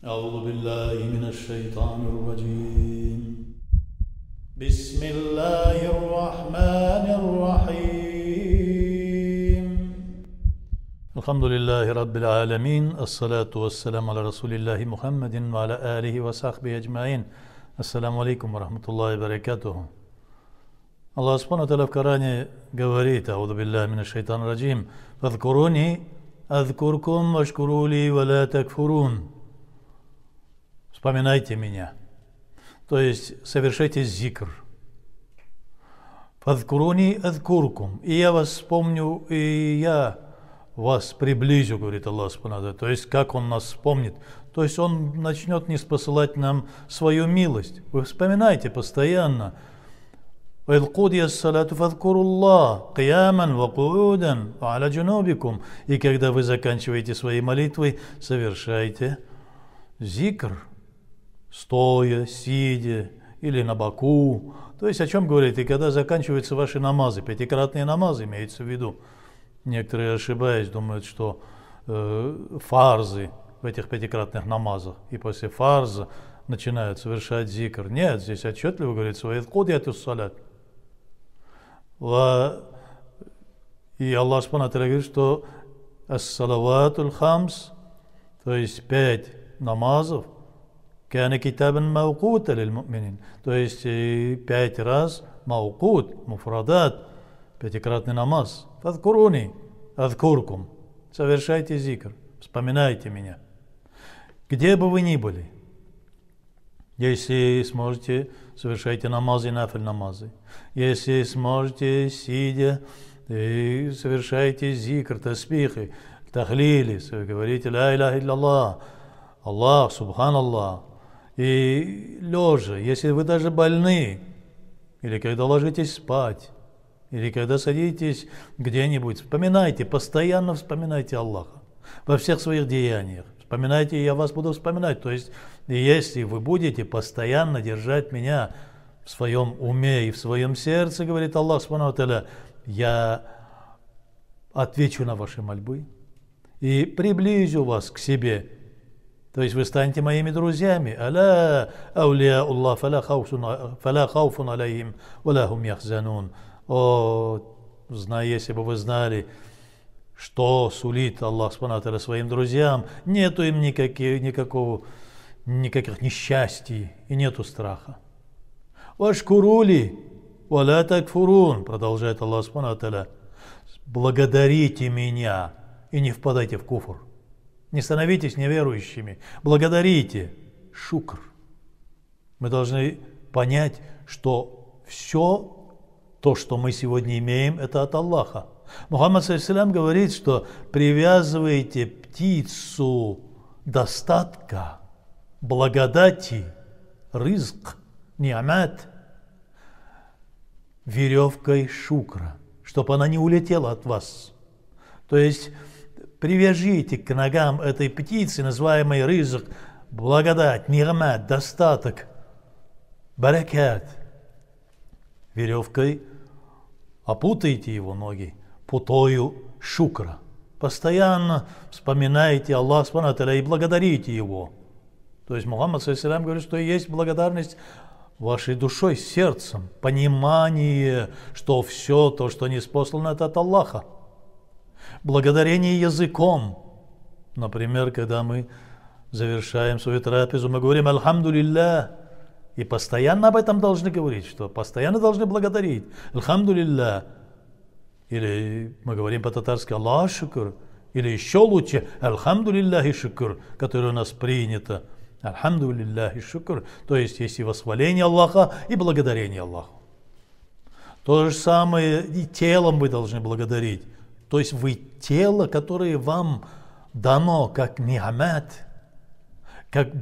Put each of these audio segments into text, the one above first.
أعوذ بالله من الشيطان الرجيم بسم الله الرحمن الرحيم الحمد لله رب العالمين الصلاة والسلام على رسول الله محمد وعلى آله وصحبه أجمعين. Ассаламу алейкум ва рахматуллахи ва баракатуху. Аллах Субхану ва Тааля в Коране говорит: «Аузу биллахи минаш шайтанир раджим, фазкуруни азкуркум вашкуру ли ва ла такфурун». Вспоминайте меня, то есть совершайте зикр. Фазкуруни азкуркум, и я вас вспомню, и я вас приблизю, говорит Аллах Субхану ва Тааля. То есть как Он нас вспомнит? То есть Он начнет ниспосылать нам свою милость. Вы вспоминайте постоянно. И когда вы заканчиваете свои молитвы, совершайте зикр, стоя, сидя или на боку. То есть о чем говорит? И когда заканчиваются ваши намазы, пятикратные намазы имеется в виду. Некоторые, ошибаясь, думают, что фарзы в этих пятикратных намазах, и после фарза начинают совершать зикр. Нет, здесь отчетливо говорится: и Аллах Субхану ва Тааля говорит, что ас-салаватуль хамс, то есть 5 намазов, кана китабан маукута лиль му'минин, то есть 5 раз маукут, муфрадат, пятикратный намаз. Фазкуруни азкуркум, совершайте зикр, вспоминайте меня, где бы вы ни были. Если сможете, совершайте намазы, нафиль намазы. Если сможете, сидя, и совершайте зикр, таспихи, тахлили, говорите ля иляха илляллах, Аллах, субханаллах. И лежа, если вы даже больны, или когда ложитесь спать, или когда садитесь где-нибудь, вспоминайте, постоянно вспоминайте Аллаха во всех своих деяниях. Вспоминайте, и я вас буду вспоминать. То есть, если вы будете постоянно держать меня в своем уме и в своем сердце, говорит Аллах Субхану ва Тааля, я отвечу на ваши мольбы и приблизю вас к себе. То есть вы станете моими друзьями. Аля аулия Аллах фаля хауфун алейхим ва ла хум яхзанун. О, если бы вы знали, что сулит Аллах Субхану ва Тааля своим друзьям, нету им никаких несчастий и нету страха. Вашкурули ва ла такфурун, продолжает Аллах Субхану ва Тааля, благодарите меня и не впадайте в куфр. Не становитесь неверующими, благодарите. Шукр. Мы должны понять, что все то, что мы сегодня имеем, это от Аллаха. Мухаммад ﷺ говорит, что привязывайте птицу достатка, благодати, рызк, ниамат, веревкой шукра, чтобы она не улетела от вас. То есть привяжите к ногам этой птицы, называемой рызк, благодать, ниамат, достаток, баракат, веревкой опутайте его ноги путою шукра. Постоянно вспоминайте Аллах Субхану ва Тааля и благодарите Его. То есть Мухаммад ﷺ говорит, что есть благодарность вашей душой, сердцем, понимание, что все то, что ниспослано, это от Аллаха. Благодарение языком. Например, когда мы завершаем свою трапезу, мы говорим «Альхамдулиллах». И постоянно об этом должны говорить, что постоянно должны благодарить. Альхамдулиллах. Или мы говорим по-татарски «Аллах шукр». Или еще лучше «Альхамдулиллахи шукр», которое у нас принято. «Альхамдулиллахи шукр». То есть есть и восхваление Аллаха, и благодарение Аллаху. То же самое и телом вы должны благодарить. То есть вы тело, которое вам дано как ниамат, как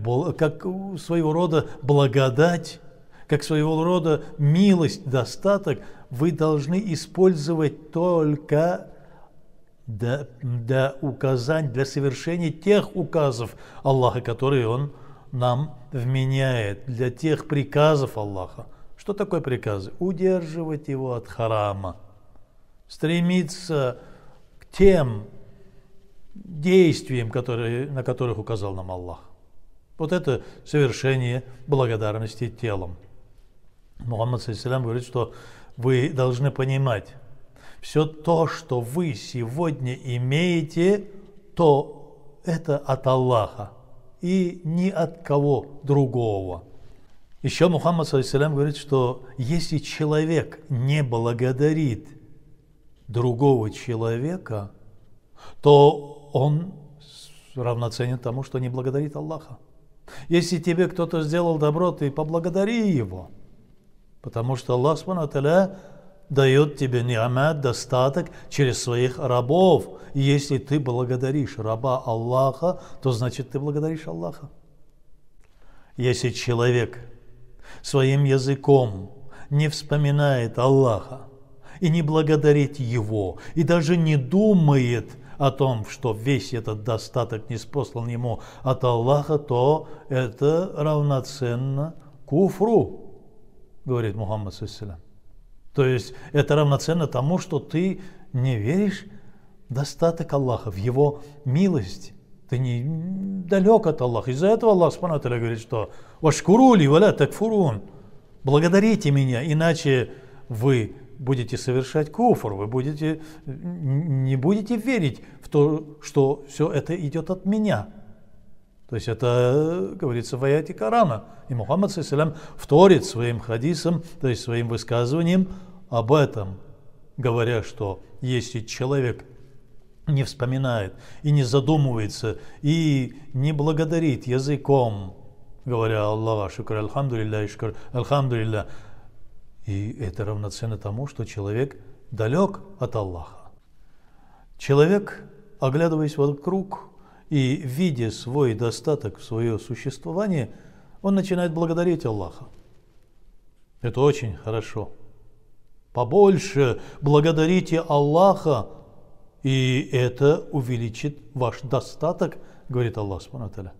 своего рода благодать, как своего рода милость, достаток, вы должны использовать только для указаний, для совершения тех указов Аллаха, которые Он нам вменяет, для тех приказов Аллаха. Что такое приказы? Удерживать его от харама, стремиться к тем действиям, на которых указал нам Аллах. Вот это совершение благодарности телом. Мухаммад ﷺ говорит, что вы должны понимать, все то, что вы сегодня имеете, то это от Аллаха и ни от кого другого. Еще Мухаммад ﷺ говорит, что если человек не благодарит другого человека, то он равноценен тому, что не благодарит Аллаха. Если тебе кто-то сделал добро, ты поблагодари его, потому что Аллах Субхану ва Тааля дает тебе ни'мат, достаток через своих рабов. И если ты благодаришь раба Аллаха, то значит ты благодаришь Аллаха. Если человек своим языком не вспоминает Аллаха и не благодарит Его, и даже не думает о том, что весь этот достаток ниспослан ему от Аллаха, то это равноценно куфру, говорит Мухаммад ﷺ. То есть это равноценно тому, что ты не веришь в достаток Аллаха, в Его милость. Ты не далек от Аллаха. Из-за этого Аллах Субхану ва Тааля говорит, что «Вашкурули валя такфурун». Благодарите меня, иначе вы будете совершать куфр, вы не будете верить в то, что все это идет от меня. То есть это говорится в аяте Корана. И Мухаммад ﷺ вторит своим хадисом, то есть своим высказыванием об этом, говоря, что если человек не вспоминает и не задумывается и не благодарит языком, говоря Аллах, шукр, альхамдулилля, и это равноценно тому, что человек далек от Аллаха. Человек, оглядываясь вокруг и видя свой достаток, свое существование, он начинает благодарить Аллаха. Это очень хорошо. Побольше благодарите Аллаха, и это увеличит ваш достаток, говорит Аллах Субхану ва Тааля.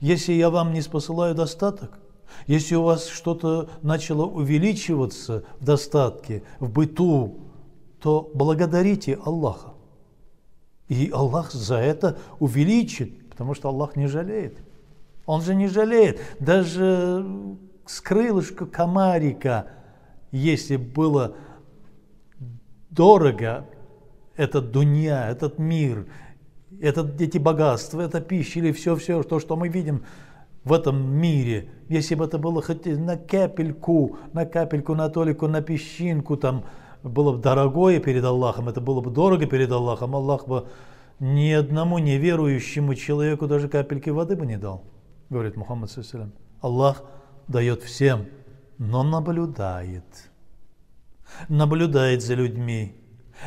Если я вам не спосылаю достаток, если у вас что-то начало увеличиваться в достатке, в быту, то благодарите Аллаха. И Аллах за это увеличит, потому что Аллах не жалеет. Он же не жалеет. Даже с крылышка комарика, если было дорого, этот дунья, этот мир, эти богатства, эта пища или все, то, что мы видим в этом мире, если бы это было хоть на капельку, на толику, на песчинку, там было бы дорогое перед Аллахом, это было бы дорого перед Аллахом, Аллах бы ни одному неверующему человеку даже капельки воды бы не дал, говорит Мухаммад ﷺ. Аллах дает всем, но наблюдает за людьми.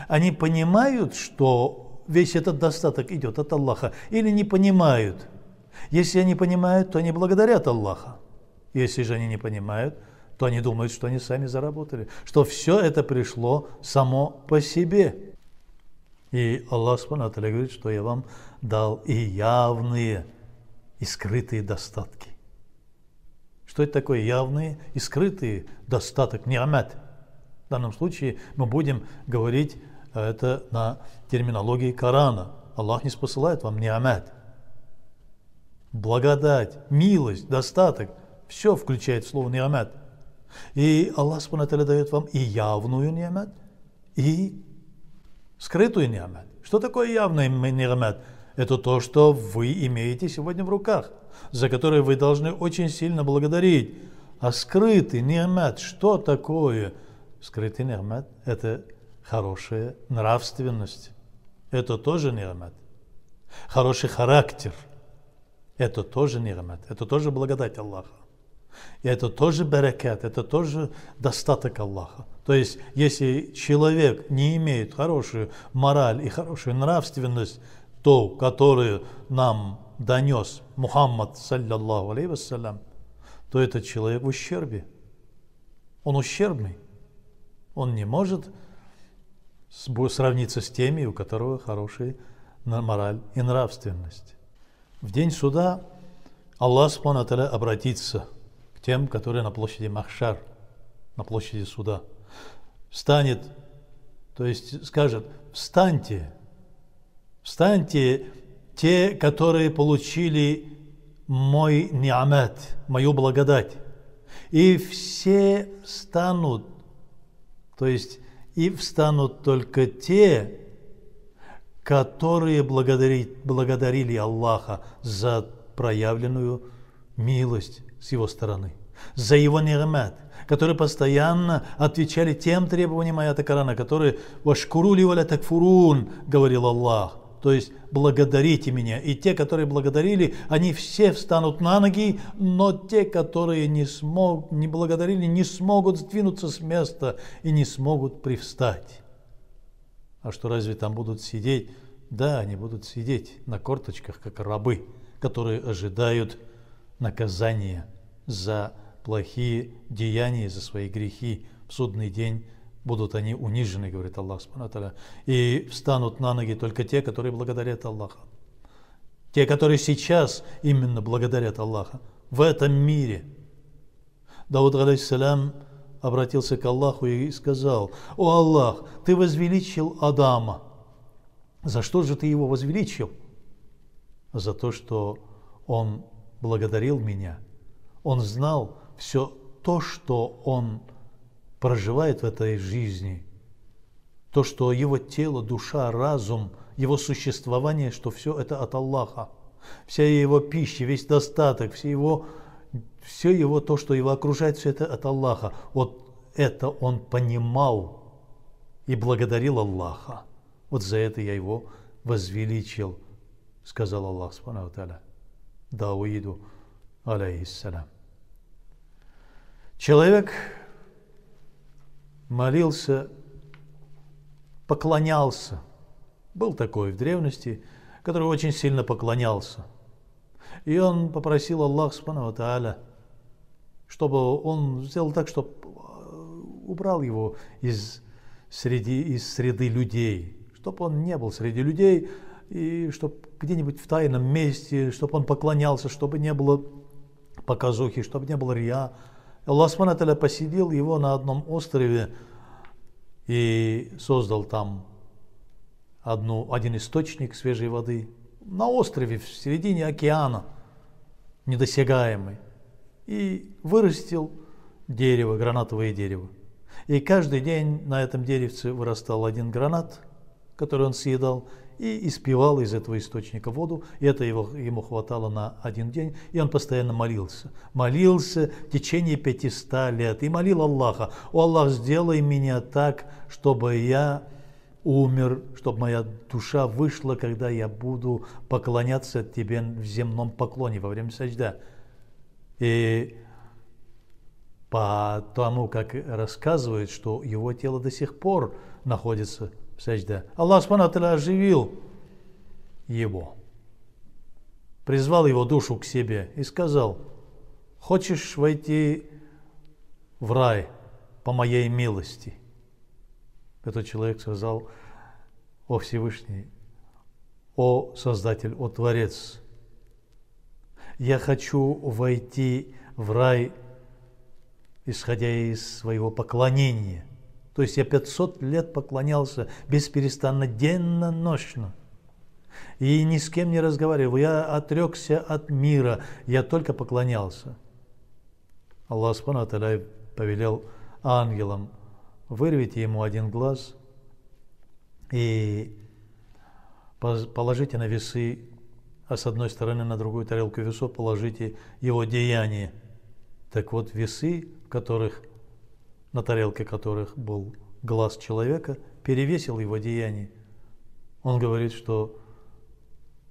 Они понимают, что весь этот достаток идет от Аллаха, или не понимают? Если они понимают, то они благодарят Аллаха. Если же они не понимают, то они думают, что они сами заработали, что все это пришло само по себе. И Аллах Субхану ва Тааля говорит, что я вам дал и явные, и скрытые достатки. Что это такое явные и скрытые достаток? Ни'мат. В данном случае мы будем говорить это на терминологии Корана. Аллах не спосылает вам ни'мат. Благодать, милость, достаток, все включает в слово ни'мат. И Аллах Субхану ва Тааля дает вам и явную ни'мат, и скрытую ни'мат. Что такое явный ни'мат? Это то, что вы имеете сегодня в руках, за которое вы должны очень сильно благодарить. А скрытый ни'мат, что такое? Скрытый ни'мат – это хорошая нравственность. Это тоже ни'мат. Хороший характер – это тоже ни'мат. Это тоже благодать Аллаха. И это тоже баракат, это тоже достаток Аллаха. То есть, если человек не имеет хорошую мораль и хорошую нравственность, то, которую нам донес Мухаммад, саллаллаху алейхи вассалям, то этот человек в ущербе. Он ущербный. Он не может сравниться с теми, у которого хорошая мораль и нравственность. В день суда Аллах Субхану ва Тааля обратится к тем, которые на площади Махшар, на площади суда. Встанет, то есть скажет: встаньте, встаньте те, которые получили мой ни'мат, мою благодать. И все встанут, то есть и встанут только те, которые благодарили Аллаха за проявленную милость с его стороны, за его ни'мат, которые постоянно отвечали тем требованиям аята Корана, которые «Вашкурули валя такфурун», говорил Аллах, то есть благодарите меня. И те, которые благодарили, они все встанут на ноги, но те, которые не благодарили, не смогут сдвинуться с места и не смогут привстать. А что, разве там будут сидеть? Да, они будут сидеть на корточках, как рабы, которые ожидают наказания за плохие деяния, за свои грехи. В судный день будут они унижены, говорит Аллах субхану ва тааля. И встанут на ноги только те, которые благодарят Аллаха. Те, которые сейчас именно благодарят Аллаха в этом мире. Дауд алейхиссалям обратился к Аллаху и сказал: «О Аллах, ты возвеличил Адама. За что же ты его возвеличил? За то, что он благодарил меня. Он знал все то, что он проживает в этой жизни, то, что его тело, душа, разум, его существование, что все это от Аллаха. Вся его пища, весь достаток, все его то, что его окружает, все это от Аллаха. Вот это он понимал и благодарил Аллаха. Вот за это я его возвеличил», сказал Аллах субхану ва тааля Дауиду алейхиссалям. Человек молился, поклонялся. Был такой в древности, который очень сильно поклонялся. И он попросил Аллаха субхану ва тааля, чтобы он сделал так, чтобы убрал его из среды людей, чтобы он не был среди людей, и чтобы где-нибудь в тайном месте, чтобы он поклонялся, чтобы не было показухи, чтобы не было рия. Аллах субхану ва тааля поселил его на одном острове и создал там один источник свежей воды на острове в середине океана, недосягаемый, и вырастил дерево, гранатовое дерево. И каждый день на этом деревце вырастал один гранат, который он съедал, и испевал из этого источника воду, и это ему хватало на один день, и он постоянно молился. Молился в течение 500 лет, и молил Аллаха: «О Аллах, сделай меня так, чтобы я умер, чтобы моя душа вышла, когда я буду поклоняться Тебе в земном поклоне во время саджда». И потому как рассказывают, что его тело до сих пор находится в саджда, Аллах субхану ва тааля оживил его, призвал его душу к себе и сказал: «Хочешь войти в рай по моей милости?» Этот человек сказал: «О Всевышний, о Создатель, о Творец, я хочу войти в рай, исходя из своего поклонения». То есть я 500 лет поклонялся бесперестанно, денно-ночно. И ни с кем не разговаривал. Я отрекся от мира, я только поклонялся. Аллах субхану ва тааля повелел ангелам: вырвите ему один глаз и положите на весы, а с одной стороны на другую тарелку весов положите его деяние. Так вот, весы, на тарелке которых был глаз человека, перевесил его деяние. Он говорит, что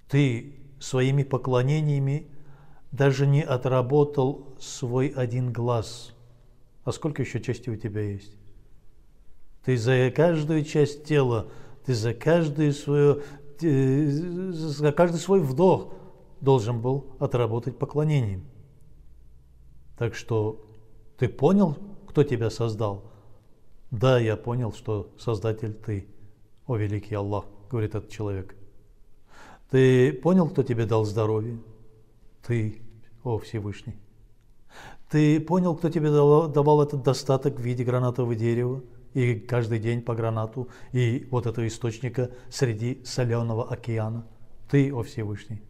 ты своими поклонениями даже не отработал свой один глаз. А сколько еще частей у тебя есть? Ты за каждую часть тела, ты за каждый свой вдох должен был отработать поклонением. Так что ты понял, кто тебя создал? Да, я понял, что Создатель ты, о великий Аллах, говорит этот человек. Ты понял, кто тебе дал здоровье? Ты, о Всевышний. Ты понял, кто тебе давал этот достаток в виде гранатового дерева, и каждый день по гранату, и вот этого источника среди соленого океана? Ты, о Всевышний.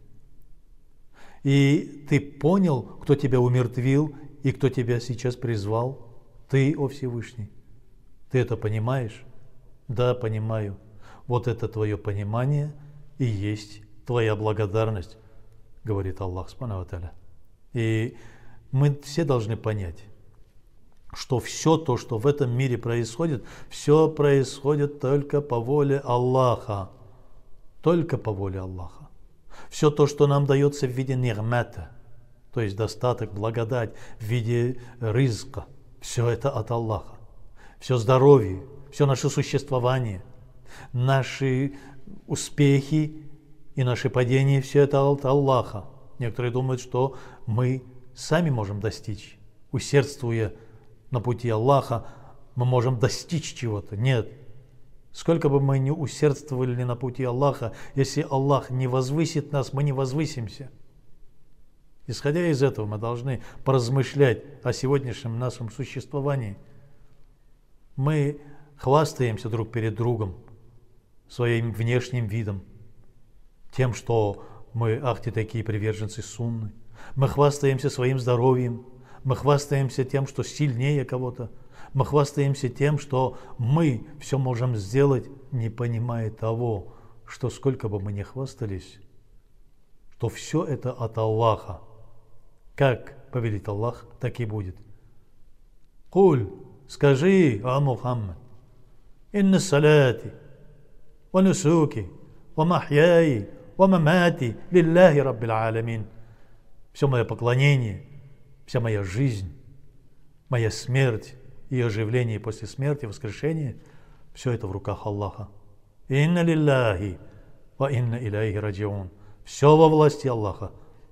И ты понял, кто тебя умертвил и кто тебя сейчас призвал? Ты, о Всевышний. Ты это понимаешь? Да, понимаю. Вот это твое понимание и есть твоя благодарность, говорит Аллах Субхану ва Тааля. И мы все должны понять, что все то, что в этом мире происходит, все происходит только по воле Аллаха. Только по воле Аллаха. Все то, что нам дается в виде нигмата, то есть достаток, благодать, в виде ризка, все это от Аллаха. Все здоровье, все наше существование, наши успехи и наши падения, все это от Аллаха. Некоторые думают, что мы сами можем достичь, усердствуя на пути Аллаха, мы можем достичь чего-то. Нет. Сколько бы мы ни усердствовали на пути Аллаха, если Аллах не возвысит нас, мы не возвысимся. Исходя из этого, мы должны поразмышлять о сегодняшнем нашем существовании. Мы хвастаемся друг перед другом своим внешним видом, тем, что мы, ах ты, такие приверженцы сунны. Мы хвастаемся своим здоровьем, мы хвастаемся тем, что сильнее кого-то. Мы хвастаемся тем, что мы все можем сделать, не понимая того, что сколько бы мы ни хвастались, что все это от Аллаха. Как повелит Аллах, так и будет. Куль, скажи, о Мухаммад, инна салати, ва нусуки, ва махьяи, ва мамати, лилляхи раббил аламин. Все мое поклонение, вся моя жизнь, моя смерть и оживление после смерти, воскрешение, все это в руках Аллаха. Инна лилляхи ва инна иляйхи раджиун. Все во власти Аллаха,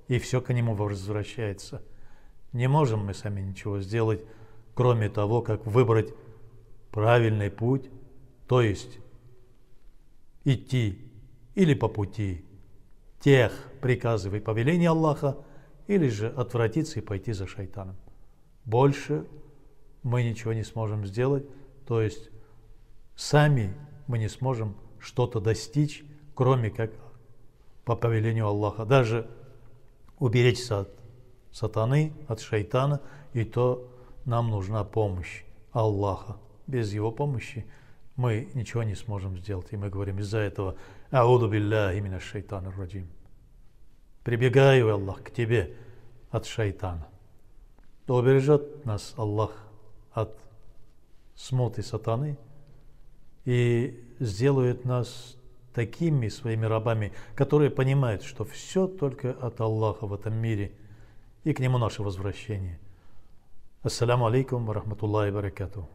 и все к Нему возвращается. Не можем мы сами ничего сделать, кроме того, как выбрать правильный путь, то есть идти или по пути тех приказов и повелений Аллаха, или же отвратиться и пойти за шайтаном. Больше мы ничего не сможем сделать, то есть сами мы не сможем что-то достичь, кроме как по повелению Аллаха. Даже уберечься от сатаны, от шайтана, и то нам нужна помощь Аллаха. Без Его помощи мы ничего не сможем сделать. И мы говорим из-за этого «Ауду билляхи минаш шайтанир раджим». Прибегаю, Аллах, к Тебе от шайтана. Да убережет нас Аллах от смуты сатаны и сделает нас такими своими рабами, которые понимают, что все только от Аллаха в этом мире, и к Нему наше возвращение. Ассаляму алейкум ва рахматуллахи ва баракатуху.